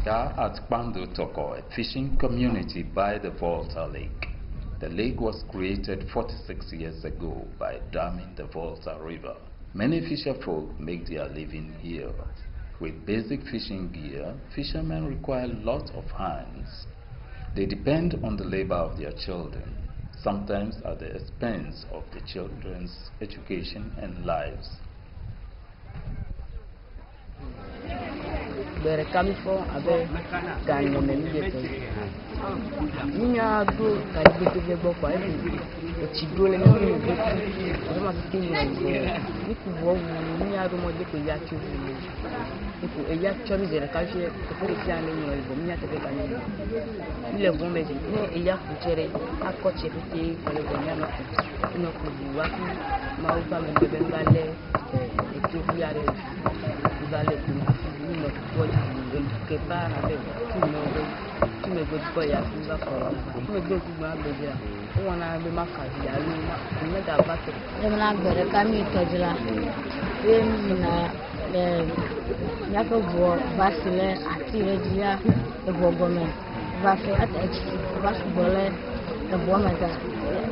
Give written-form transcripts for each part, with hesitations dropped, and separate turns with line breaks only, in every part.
We are at Kpando Toko, a fishing community by the Volta Lake. The lake was created 46 years ago by damming the Volta River. Many fisherfolk make their living here. With basic fishing gear, fishermen require lots of hands. They depend on the labor of their children, sometimes at the expense of the children's education and lives.
Bere kami fo abe ganyo meniyete. Ninya do kalibete vego kwa ebi. Chidole na mi do. Ama tini na go. Niku wo ninya do mo de ko ya chu. Niku e ya chu mi bere kaje ko pe sia ne mo go ninya te be kanyo. Ile go meji ne e ya ku chere akoche pete ko le go nya no ko. No ko di wa ku ma u ba me be ngale e tu yare. Ngale tu. Que pas avec tout me go boy ya fuga for me go ku ma beja o wana be makazi ya lu me da ba to e na gbere ka mi tojila e mi na ya ko bo basile ati regia e bo gome va fe at echi va su bole e bo mata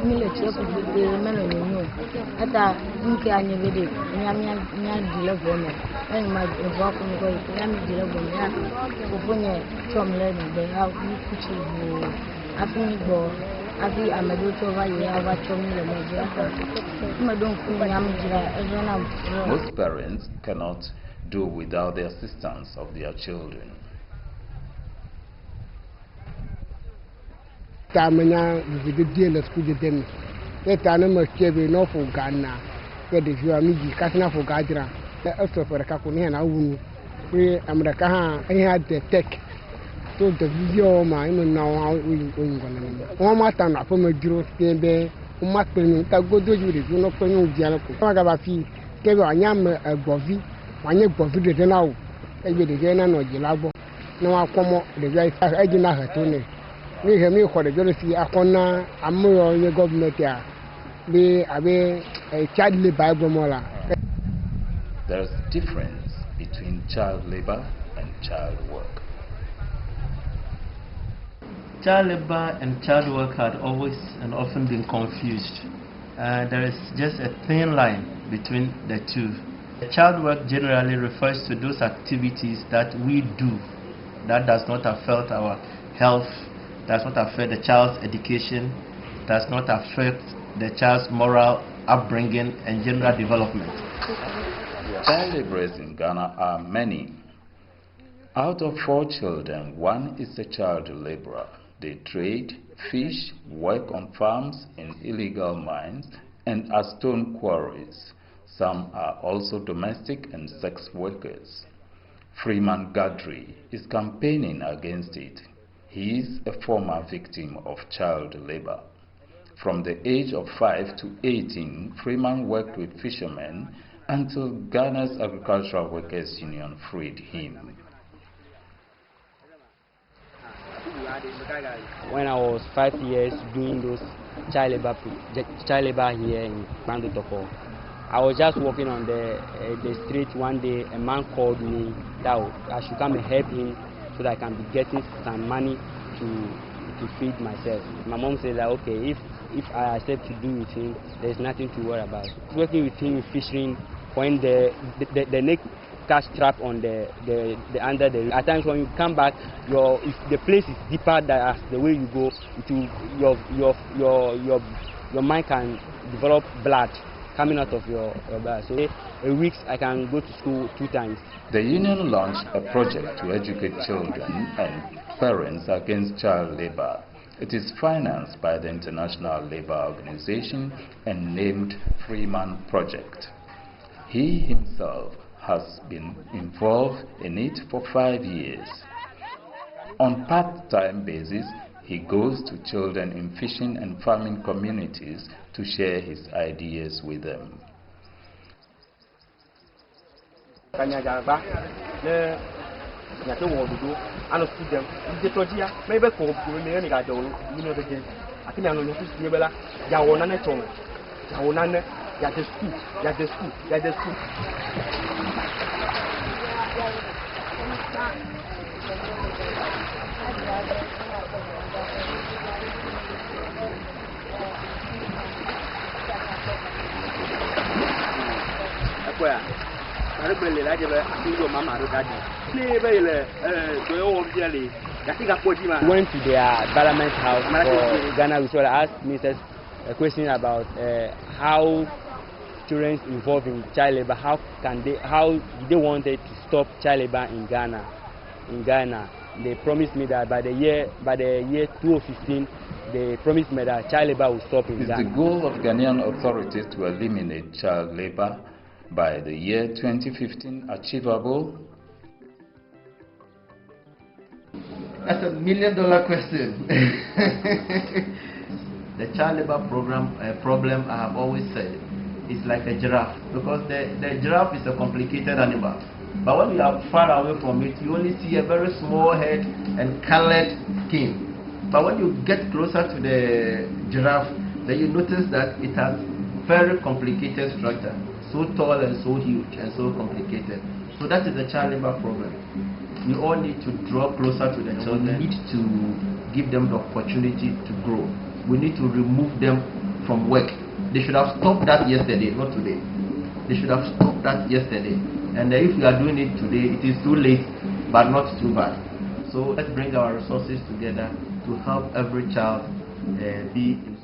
mi le che ku de melo nyu ata nke anye bede nya dile gome en ma bo ku ko ya mi dile gome ya ko bonye chomle ni de ha ku kuchi bu afun go afi amado to va ya va chomle mo ja ma don ku ya mi jira e na.
Most parents cannot do without the assistance of their children.
Tamanya the deal of school dem. That animal kebe no for Ghana. Where the you are me kasna for Gadra. Also for the kakuni na unu. We America I had the tech. So the video ma now how we going gonna. One more time na from a juro stembe. Uma penyu ta godo juri no penyu dialo ko. Maga ba fi kebe anyam bovi. Wanye bovi de now. Ebe de na no jilabo. No akomo de guy ejina hatone. We have me for the jealousy akona amoyo ye government ya be abe child labor gomola.
There is difference between child labor and child work.
Child labor and child work had always and often been confused. There is just a thin line between the two. Child work generally refers to those activities that we do that does not affect our health, does not affect the child's education, does not affect the child's moral upbringing and general development.
Child laborers in Ghana are many. Out of 4 children, 1 is a child laborer. They trade, fish, work on farms, in illegal mines, and at stone quarries. Some are also domestic and sex workers. Freeman is campaigning against it. He is a former victim of child labor. From the age of 5 to 18, Freeman worked with fishermen until Ghana's Agricultural Workers Union freed him.
When I was 5 years doing those child labor here in Kpando Toko, I was just walking on the street one day. A man called me that I should come and help him so that I can be getting some money to feed myself. My mom said that okay, if I accept to do with him, there's nothing to worry about. Working with him in fishing, when the net catch trap on the under the. At times when you come back, if the place is deeper than the way you go, it will, your mind can develop blood coming out of your blood. So a week I can go to school 2 times.
The union launched a project to educate children and parents against child labor. It is financed by the International Labour Organization and named Freeman Project. He himself has been involved in it for 5 years. On part-time basis, he goes to children in fishing and farming communities to share his ideas with them.
Went to their parliament house for Ghana Resource. Asked Mrs. a question about how children involved in child labor, how they wanted to stop child labor in Ghana. They promised me that by the year 2015, they promised me that child labor will stop in Ghana.
Is the goal of Ghanaian authorities to eliminate child labor by the year 2015 achievable?
That's $1 million question. The child labor problem, I have always said, is like a giraffe, because the giraffe is a complicated animal. But when you are far away from it, you only see a very small head and colored skin. But when you get closer to the giraffe, then you notice that it has very complicated structure, so tall and so huge and so complicated. So that is the child labor problem. We all need to draw closer to the children. We need to give them the opportunity to grow. We need to remove them from work. They should have stopped that yesterday, not today. They should have stopped that yesterday. And if we are doing it today, it is too late, but not too bad. So let's bring our resources together to help every child be in